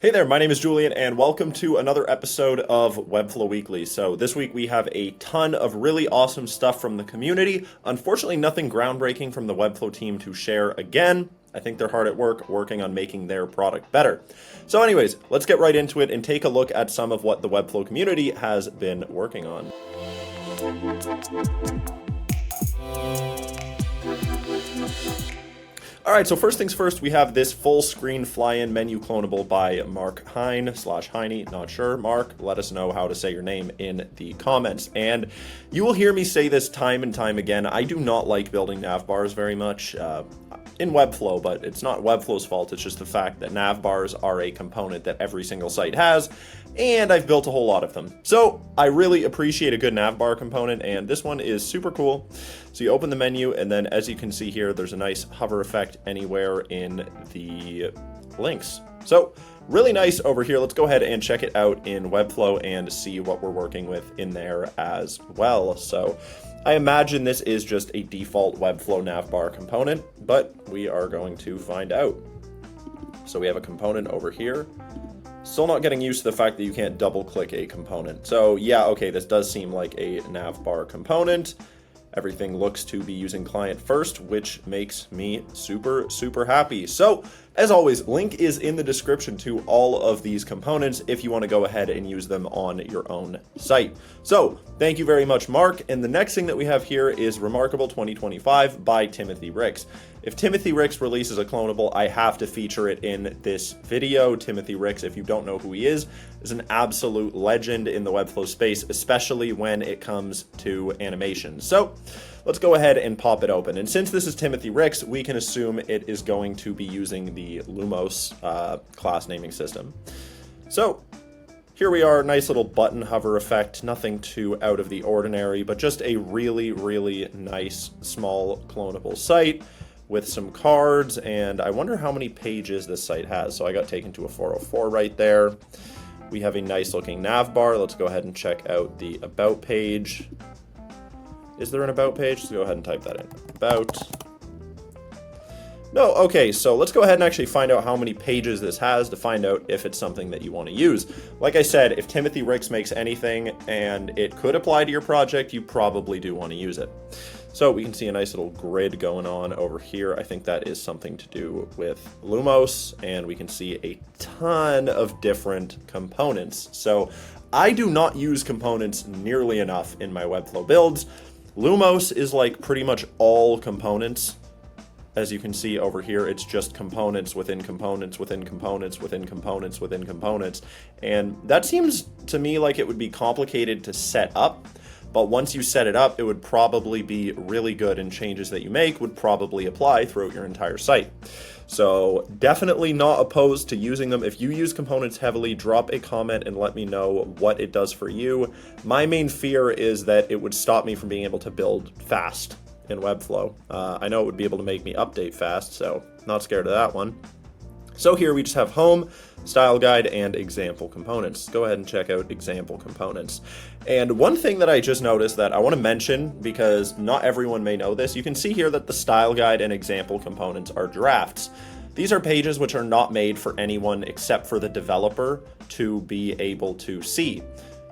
Hey there, my name is Julian, and welcome to another episode of Webflow Weekly. So this week we have a ton of really awesome stuff from the community. Unfortunately, nothing groundbreaking from the Webflow team to share again. I think they're hard at work working on making their product better. So anyways, let's get right into it and take a look at some of what the Webflow community has been working on. All right, so first things first, we have this full screen fly-in menu clonable by Mark Heine, not sure. Mark, let us know how to say your name in the comments. And you will hear me say this time and time again. I do not like building nav bars very much in Webflow, but it's not Webflow's fault. It's just the fact that nav bars are a component that every single site has, and I've built a whole lot of them. So I really appreciate a good navbar component, and this one is super cool. So you open the menu, and then as you can see here, there's a nice hover effect anywhere in the links. So really nice over here. Let's go ahead and check it out in Webflow and see what we're working with in there as well. So I imagine this is just a default Webflow navbar component, but we are going to find out. So we have a component over here. Still not getting used to the fact that you can't double click a component. So yeah, okay, this does seem like a navbar component. Everything looks to be using client first, which makes me super happy. So as always, link is in the description to all of these components if you want to go ahead and use them on your own site. So thank you very much, Mark. And the next thing that we have here is Remarkable 2025 by Timothy Ricks. If Timothy Ricks releases a clonable, I have to feature it in this video. Timothy Ricks, if you don't know who he is an absolute legend in the Webflow space, especially when it comes to animation. So let's go ahead and pop it open. And since this is Timothy Ricks, we can assume it is going to be using the Lumos class naming system. So here we are, nice little button hover effect, nothing too out of the ordinary, but just a really nice small clonable site with some cards, and I wonder how many pages this site has. So I got taken to a 404 right there. We have a nice looking nav bar. Let's go ahead and check out the about page. Is there an about page? Let's go ahead and type that in. About. No, okay, so let's go ahead and actually find out how many pages this has to find out if it's something that you want to use. Like I said, if Timothy Ricks makes anything and it could apply to your project, you probably do want to use it. So we can see a nice little grid going on over here. I think that is something to do with Lumos, and we can see a ton of different components. So I do not use components nearly enough in my Webflow builds. Lumos is like pretty much all components. As you can see over here, it's just components within components within components within components within components. And that seems to me like it would be complicated to set up. But once you set it up, it would probably be really good, and changes that you make would probably apply throughout your entire site. So definitely not opposed to using them. If you use components heavily, drop a comment and let me know what it does for you. My main fear is that it would stop me from being able to build fast in Webflow. I know it would be able to make me update fast, so not scared of that one. So here we just have home, style guide, and example components. Go ahead and check out example components. And one thing that I just noticed that I want to mention, because not everyone may know this, you can see here that the style guide and example components are drafts. These are pages which are not made for anyone except for the developer to be able to see.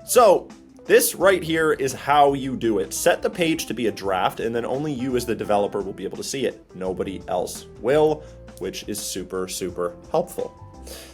So this right here is how you do it. Set the page to be a draft, and then only you as the developer will be able to see it. Nobody else will, which is super helpful.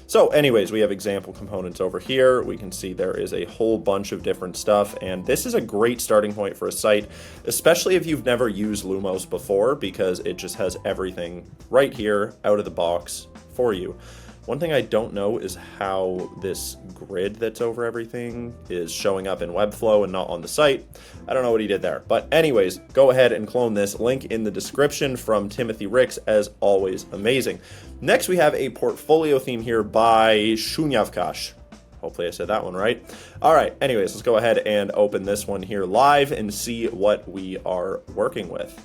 So anyways, we have example components over here. We can see there is a whole bunch of different stuff, and this is a great starting point for a site, especially if you've never used Lumos before, because it just has everything right here out of the box for you. One thing I don't know is how this grid that's over everything is showing up in Webflow and not on the site. I don't know what he did there. But anyways, go ahead and clone this. Link in the description from Timothy Ricks, as always, amazing. Next, we have a portfolio theme here by Shunyavkash. Hopefully I said that one right. All right, anyways, let's go ahead and open this one here live and see what we are working with.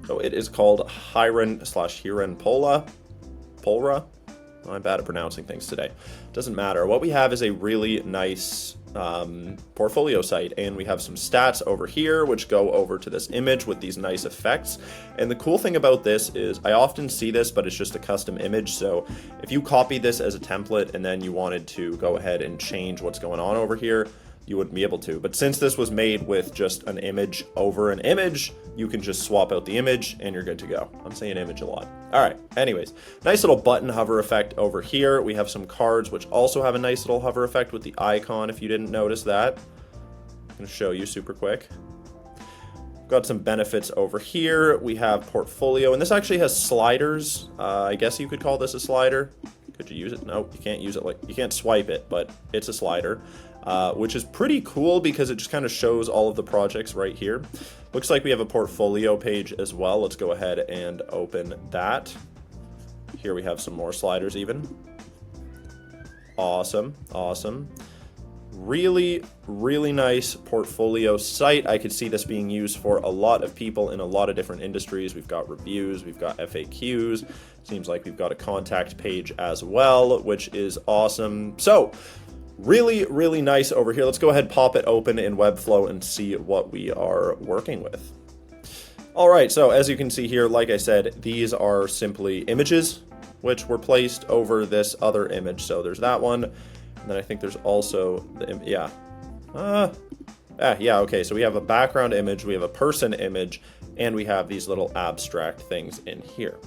So it is called Hiren Polra. I'm bad at pronouncing things today. Doesn't matter. What we have is a really nice portfolio site, and we have some stats over here which go over to this image with these nice effects. And the cool thing about this is I often see this, but it's just a custom image. So if you copy this as a template and then you wanted to go ahead and change what's going on over here, you wouldn't be able to. But since this was made with just an image over an image, you can just swap out the image and you're good to go. I'm saying image a lot. All right, anyways, nice little button hover effect over here. We have some cards which also have a nice little hover effect with the icon, if you didn't notice that. I'm gonna show you super quick. Got some benefits over here. We have portfolio, and this actually has sliders. I guess you could call this a slider. Could you use it? No, you can't use it, like, you can't swipe it, but it's a slider. Which is pretty cool because it just kind of shows all of the projects right here. Looks like we have a portfolio page as well. Let's go ahead and open that. Here we have some more sliders even. Awesome, awesome. Really, really nice portfolio site. I could see this being used for a lot of people in a lot of different industries. We've got reviews, we've got FAQs. Seems like we've got a contact page as well, which is awesome. So, really, really nice over here. Let's go ahead, pop it open in Webflow and see what we are working with. All right, so as you can see here, like I said, these are simply images which were placed over this other image. So there's that one, and then I think there's also the, okay, so we have a background image, we have a person image, and we have these little abstract things in here.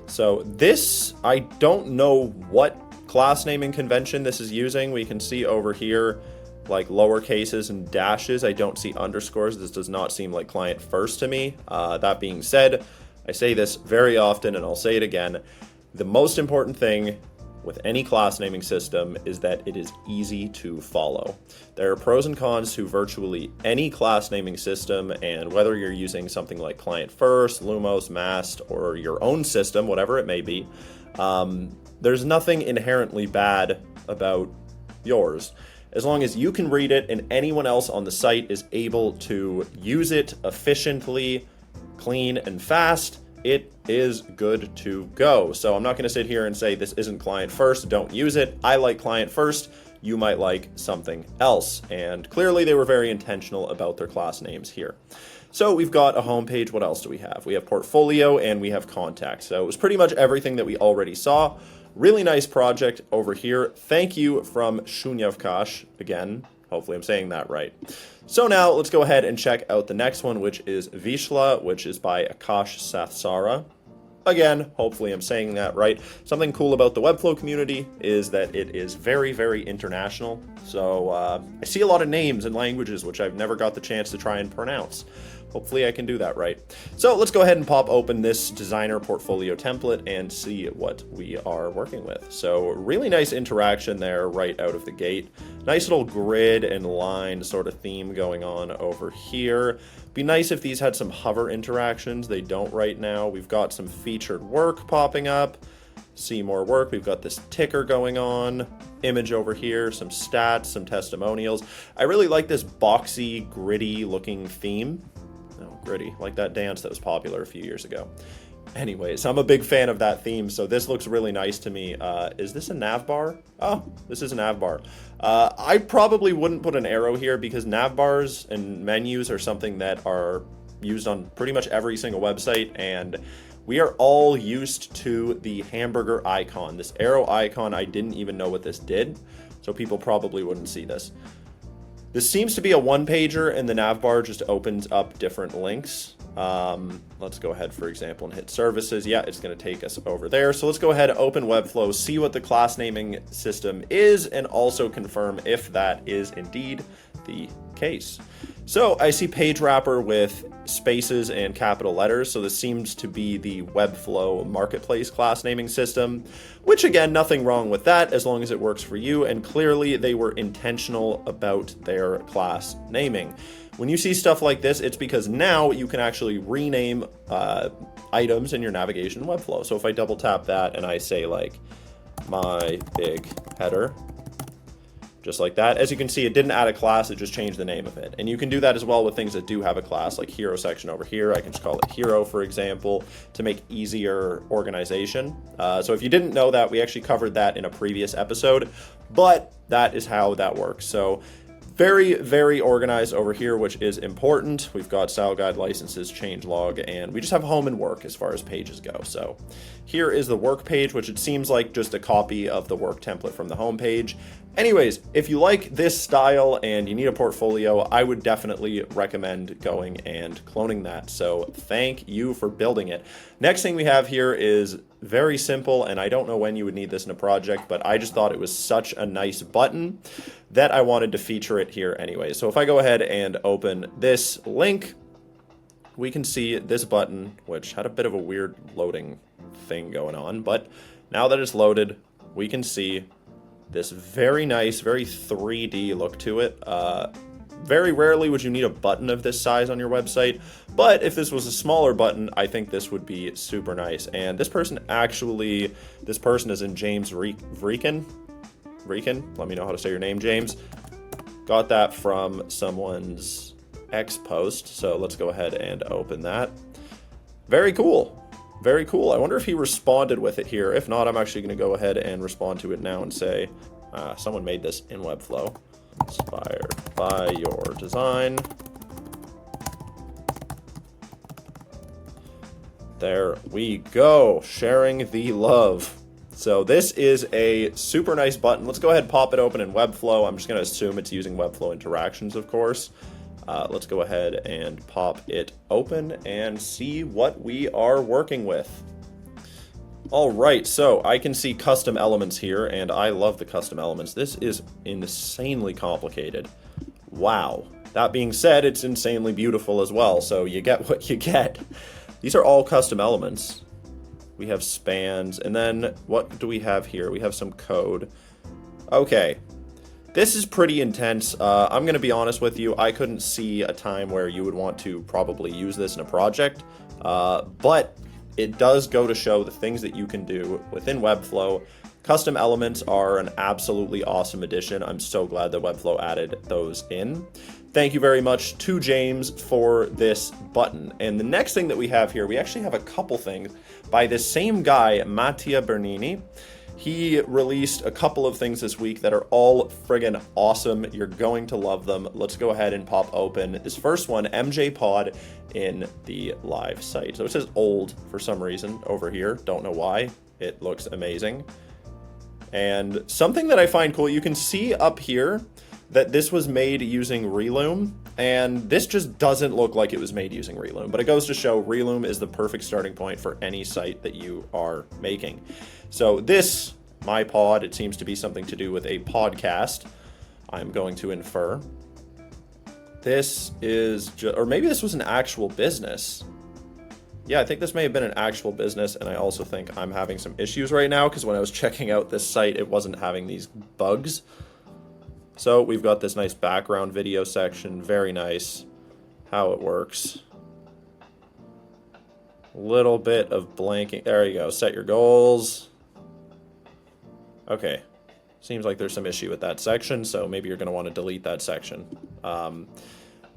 So this, I don't know what class naming convention this is using. We can see over here like lower cases and dashes. I don't see underscores. This does not seem like client first to me. That being said, I say this very often and I'll say it again. The most important thing with any class naming system is that it is easy to follow. There are pros and cons to virtually any class naming system, and whether you're using something like Client First, Lumos, Mast, or your own system, whatever it may be, there's nothing inherently bad about yours. As long as you can read it and anyone else on the site is able to use it efficiently, clean, and fast, it is good to go. So I'm not going to sit here and say this isn't Client First, don't use it. I like Client First. You might like something else. And clearly they were very intentional about their class names here. So we've got a home page. What else do we have? We have portfolio and we have contact. So it was pretty much everything that we already saw. Really nice project over here. Thank you from Shunyavkash. Again, hopefully I'm saying that right. So now let's go ahead and check out the next one, which is Vishla, which is by Akash Sathsara. Again, hopefully I'm saying that right. Something cool about the Webflow community is that it is very, very international. So I see a lot of names and languages which I've never got the chance to try and pronounce. Hopefully I can do that right. So let's go ahead and pop open this designer portfolio template and see what we are working with. So really nice interaction there right out of the gate. Nice little grid and line sort of theme going on over here. Be nice if these had some hover interactions. They don't right now. We've got some featured work popping up. See more work. We've got this ticker going on. Image over here, some stats, some testimonials. I really like this boxy, gritty looking theme. Oh, gritty, like that dance that was popular a few years ago. Anyways, I'm a big fan of that theme, so this looks really nice to me. Is this a nav bar? Oh, this is a nav bar. I probably wouldn't put an arrow here because nav bars and menus are something that are used on pretty much every single website, and we are all used to the hamburger icon. This arrow icon, I didn't even know what this did, so people probably wouldn't see this. This seems to be a one-pager, and the nav bar just opens up different links. Let's go ahead, for example, and hit services. Yeah, it's going to take us over there. So let's go ahead, open Webflow, see what the class naming system is, and also confirm if that is indeed the case. So I see page wrapper with spaces and capital letters. So this seems to be the Webflow marketplace class naming system, which again, nothing wrong with that as long as it works for you. And clearly they were intentional about their class naming. When you see stuff like this, it's because now you can actually rename items in your navigation in Webflow. So if I double tap that and I say like my big header, just like that. As you can see, it didn't add a class, it just changed the name of it. And you can do that as well with things that do have a class, like hero section over here. I can just call it hero, for example, to make easier organization. So if you didn't know that, we actually covered that in a previous episode, but that is how that works. So Very, very organized over here, which is important. We've got style guide, licenses, changelog, and we just have home and work as far as pages go. So here is the work page, which it seems like just a copy of the work template from the home page. Anyways, if you like this style and you need a portfolio, I would definitely recommend going and cloning that. So thank you for building it. Next thing we have here is very simple, and I don't know when you would need this in a project, but I just thought it was such a nice button that I wanted to feature it here anyway. So if I go ahead and open this link, we can see this button, which had a bit of a weird loading thing going on, but now that it's loaded, we can see this very nice, very 3D look to it. Very rarely would you need a button of this size on your website, but if this was a smaller button, I think this would be super nice. And this person is in James Vreeken. Let me know how to say your name, James. Got that from someone's X post, so let's go ahead and open that. Very cool. Very cool. I wonder if he responded with it here. If not, I'm actually going to go ahead and respond to it now and say, someone made this in Webflow. Inspired by your design. There we go. Sharing the love. So this is a super nice button. Let's go ahead and pop it open in Webflow. I'm just going to assume it's using Webflow interactions, of course. Let's go ahead and pop it open and see what we are working with. All right, so I can see custom elements here, and I love the custom elements. This is insanely complicated. Wow. That being said, it's insanely beautiful as well, so you get what you get. These are all custom elements. We have spans, and then what do we have here? We have some code. Okay. This is pretty intense. I'm going to be honest with you. I couldn't see a time where you would want to probably use this in a project, but it does go to show the things that you can do within Webflow. Custom elements are an absolutely awesome addition. I'm so glad that Webflow added those in. Thank you very much to James for this button. And the next thing that we have here, we actually have a couple things by this same guy, Mattia Bernini. He released a couple of things this week that are all friggin' awesome. You're going to love them. Let's go ahead and pop open this first one, MJ Pod, in the live site. So it says old for some reason over here. Don't know why. It looks amazing. And something that I find cool, you can see up here that this was made using Reloom, and this just doesn't look like it was made using Reloom, but it goes to show Reloom is the perfect starting point for any site that you are making. So this, my pod, it seems to be something to do with a podcast, I'm going to infer. This is, or maybe this was an actual business. Yeah, I think this may have been an actual business, and I also think I'm having some issues right now, because when I was checking out this site, it wasn't having these bugs. So we've got this nice background video section, very nice, how it works. Little bit of blanking, there you go, set your goals. Okay, seems like there's some issue with that section, so maybe you're going to want to delete that section.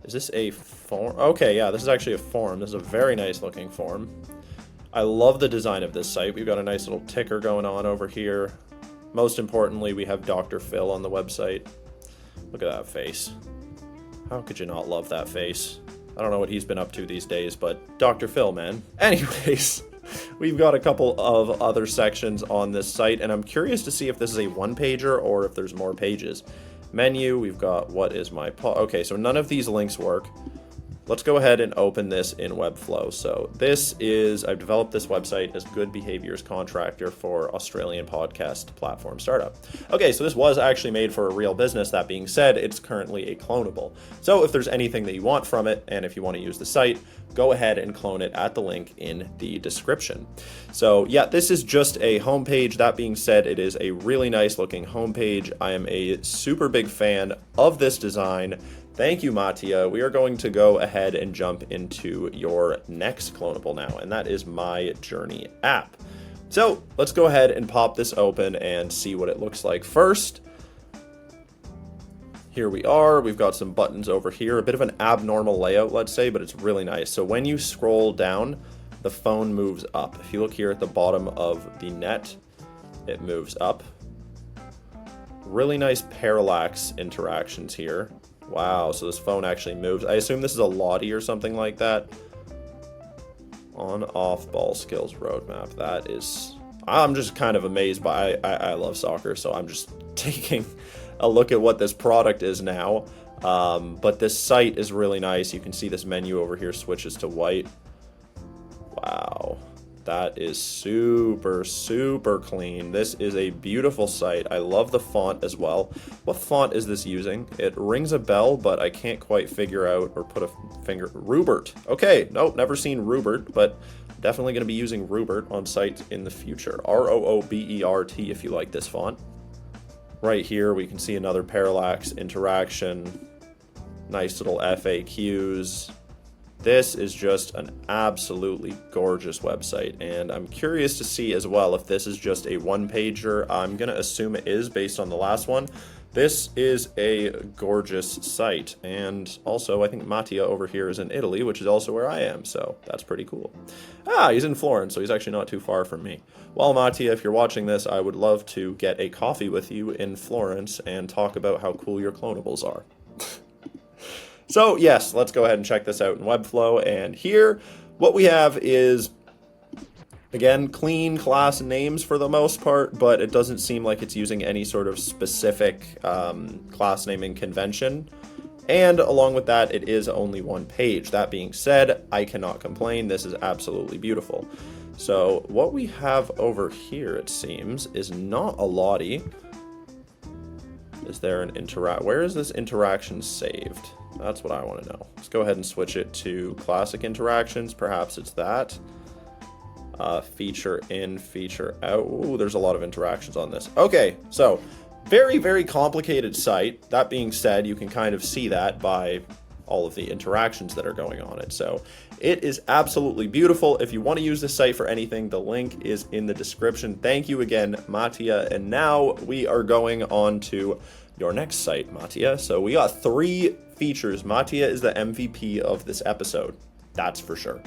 Is this a form? Okay, yeah, this is actually a form. This is a very nice looking form. I love the design of this site. We've got a nice little ticker going on over here. Most importantly, we have Dr. Phil on the website. Look at that face. How could you not love that face? I don't know what he's been up to these days, but Dr. Phil, man. Anyways, we've got a couple of other sections on this site, and I'm curious to see if this is a one-pager or if there's more pages. Menu, we've got what is my okay, so none of these links work. Let's go ahead and open this in Webflow. So this is, I've developed this website as Good Behaviors Contractor for Australian podcast platform startup. Okay, so this was actually made for a real business. That being said, it's currently a clonable. So if there's anything that you want from it, and if you want to use the site, go ahead and clone it at the link in the description. So yeah, this is just a homepage. That being said, it is a really nice looking homepage. I am a super big fan of this design. Thank you, Mattia. We are going to go ahead and jump into your next clonable now, and that is My Journey app. So let's go ahead and pop this open and see what it looks like first. Here we are. We've got some buttons over here, a bit of an abnormal layout, let's say, but it's really nice. So when you scroll down, the phone moves up. If you look here at the bottom of the net, it moves up. Really nice parallax interactions here. Wow, so this phone actually moves. I assume this is a Lottie or something like that. On-off ball skills roadmap. That is... I'm just kind of amazed by... I love soccer, so I'm just taking a look at what this product is now. But this site is really nice. You can see this menu over here switches to white. Wow. That is super, super clean. This is a beautiful site. I love the font as well. What font is this using? It rings a bell, but I can't quite figure out or put a finger... Rubert. Okay, nope, never seen Rubert, but definitely going to be using Rubert on sites in the future. R-O-O-B-E-R-T if you like this font. Right here, we can see another parallax interaction. Nice little FAQs. This is just an absolutely gorgeous website, and I'm curious to see as well if this is just a one-pager. I'm going to assume it is based on the last one. This is a gorgeous site, and also I think Mattia over here is in Italy, which is also where I am, so that's pretty cool. Ah, he's in Florence, so he's actually not too far from me. Well, Mattia, if you're watching this, I would love to get a coffee with you in Florence and talk about how cool your clonables are. So yes, let's go ahead and check this out in Webflow, and here what we have is, again, clean class names for the most part, but it doesn't seem like it's using any sort of specific class naming convention. And along with that, it is only one page. That being said, I cannot complain. This is absolutely beautiful. So what we have over here, it seems, is not a Lottie. Is there an where is this interaction saved? That's what I want to know. Let's go ahead and switch it to classic interactions. Perhaps it's that. Feature in, feature out. Ooh, there's a lot of interactions on this. Okay, so very, very complicated site. That being said, you can kind of see that by all of the interactions that are going on it. So it is absolutely beautiful. If you want to use this site for anything, the link is in the description. Thank you again, Mattia. And now we are going on to your next site, Mattia. So we got 3 features. Mattia is the MVP of this episode. That's for sure.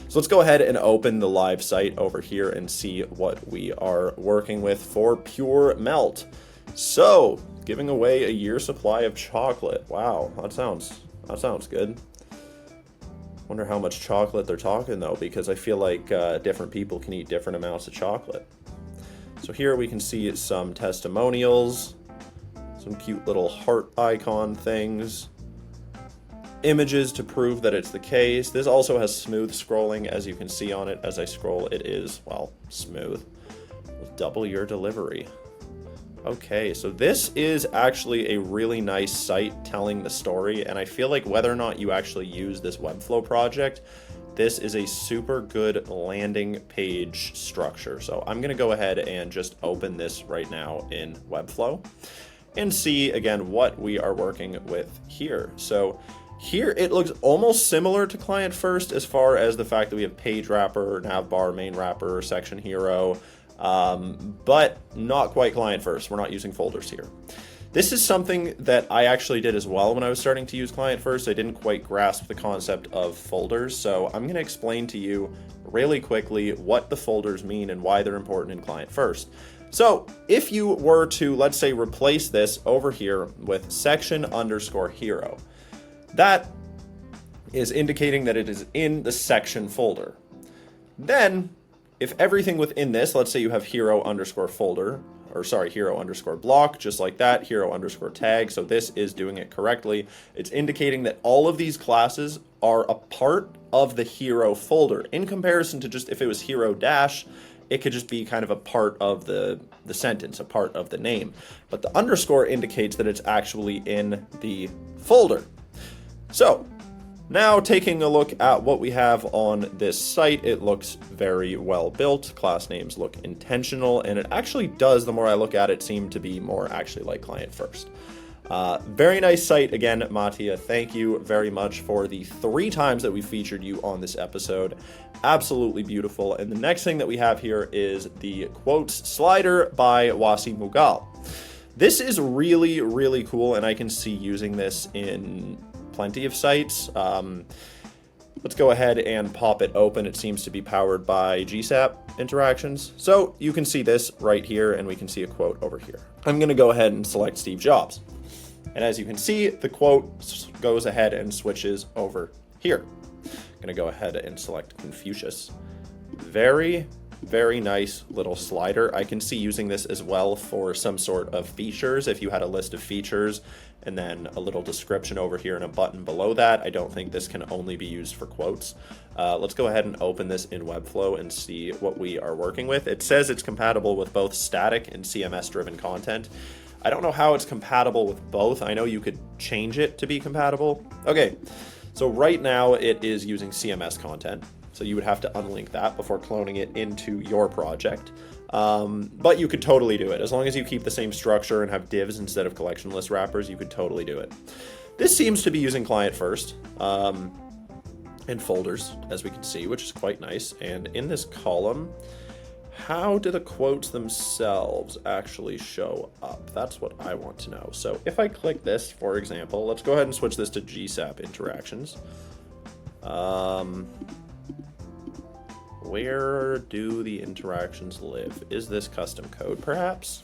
So let's go ahead and open the live site over here and see what we are working with for Puremelt. So, giving away a year's supply of chocolate. Wow, that sounds good. Wonder how much chocolate they're talking though, because I feel like different people can eat different amounts of chocolate. So here we can see some testimonials, some cute little heart icon things, images to prove that it's the case. This also has smooth scrolling, as you can see on it. As I scroll, it is, well, smooth. Double your delivery. Okay, so this is actually a really nice site telling the story, and I feel like whether or not you actually use this Webflow project, this is a super good landing page structure. So I'm gonna go ahead and just open this right now in Webflow and see again what we are working with here. So here it looks almost similar to client first as far as the fact that we have page wrapper, nav bar, main wrapper, section hero, but not quite client first. We're not using folders here. This is something that I actually did as well when I was starting to use client first. I didn't quite grasp the concept of folders, so I'm going to explain to you really quickly what the folders mean and why they're important in client first. So if you were to, let's say, replace this over here with section underscore hero, that is indicating that it is in the section folder. Then, if everything within this, let's say you have hero underscore folder, or sorry, hero underscore block, just like that, hero underscore tag, so this is doing it correctly. It's indicating that all of these classes are a part of the hero folder, in comparison to just if it was hero dash, it could just be kind of a part of the sentence, a part of the name. But the underscore indicates that it's actually in the folder. So, now taking a look at what we have on this site, it looks very well built. Class names look intentional, and it actually does, the more I look at it, seem to be more actually like client first. Very nice site again, Mattia. Thank you very much for the 3 times that we featured you on this episode. Absolutely beautiful. And the next thing that we have here is the quotes slider by Wasi Mughal. This is really, really cool, and I can see using this in plenty of sites. Let's go ahead and pop it open. It seems to be powered by GSAP interactions. So you can see this right here, and we can see a quote over here. I'm going to go ahead and select Steve Jobs. And as you can see, the quote goes ahead and switches over here. I'm going to go ahead and select Confucius. Very, very nice little slider. I can see using this as well for some sort of features. If you had a list of features and then a little description over here and a button below that, I don't think this can only be used for quotes. Let's go ahead and open this in Webflow and see what we are working with. It says it's compatible with both static and CMS-driven content. I don't know how it's compatible with both. I know you could change it to be compatible. Okay, so right now it is using CMS content. So you would have to unlink that before cloning it into your project. But you could totally do it. As long as you keep the same structure and have divs instead of collection list wrappers, you could totally do it. This seems to be using client first and folders, as we can see, which is quite nice. And in this column, how do the quotes themselves actually show up? That's what I want to know. So if I click this, for example, let's go ahead and switch this to GSAP interactions. Where do the interactions live? Is this custom code, perhaps?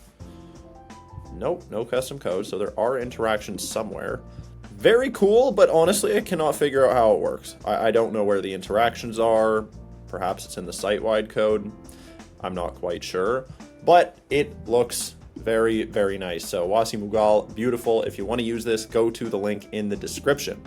Nope, no custom code, so there are interactions somewhere. Very cool, but honestly, I cannot figure out how it works. I don't know where the interactions are. Perhaps it's in the site-wide code. I'm not quite sure, but it looks very, very nice. So Wasi Mughal, beautiful. If you want to use this, go to the link in the description.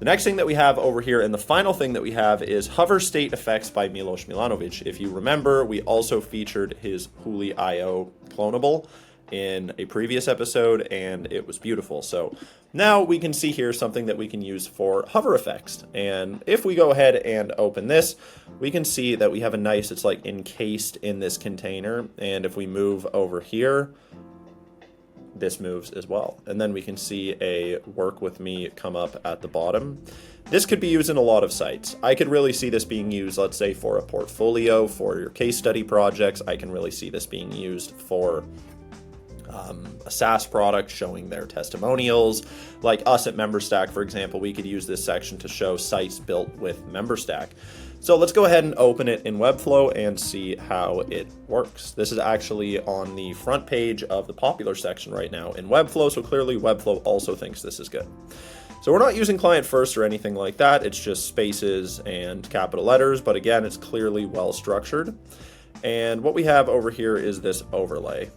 The next thing that we have over here, and the final thing that we have, is Hover State Effects by Milos Milanovic. If you remember, we also featured his Huli.io clonable in a previous episode, and it was beautiful. So now we can see here something that we can use for hover effects. And if we go ahead and open this, we can see that we have a nice, it's like encased in this container. And if we move over here, this moves as well. And then we can see a work with me come up at the bottom. This could be used in a lot of sites. I could really see this being used, let's say, for a portfolio, for your case study projects. I can really see this being used for a SaaS product showing their testimonials. Like us at MemberStack, for example, we could use this section to show sites built with MemberStack. So let's go ahead and open it in Webflow and see how it works. This is actually on the front page of the popular section right now in Webflow, so clearly Webflow also thinks this is good. So we're not using client first or anything like that. It's just spaces and capital letters, but again, it's clearly well structured. And what we have over here is this overlay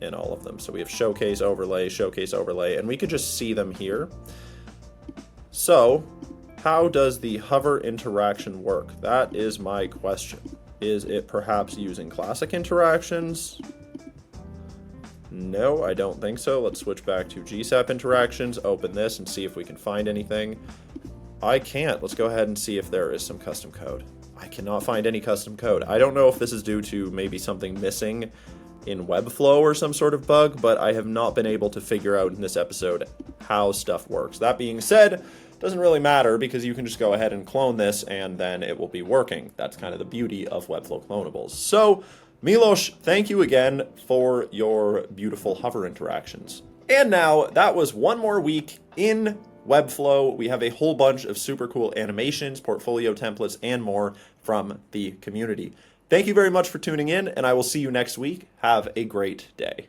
in all of them. So we have showcase, overlay, and we could just see them here. So how does the hover interaction work? That is my question. Is it perhaps using classic interactions? No, I don't think so. Let's switch back to GSAP interactions, open this, and see if we can find anything. I can't. Let's go ahead and see if there is some custom code. I cannot find any custom code. I don't know if this is due to maybe something missing in Webflow or some sort of bug, but I have not been able to figure out in this episode how stuff works. That being said, doesn't really matter because you can just go ahead and clone this and then it will be working. That's kind of the beauty of Webflow clonables. So Milos, thank you again for your beautiful hover interactions. And now that was one more week in Webflow. We have a whole bunch of super cool animations, portfolio templates, and more from the community. Thank you very much for tuning in, and I will see you next week. Have a great day.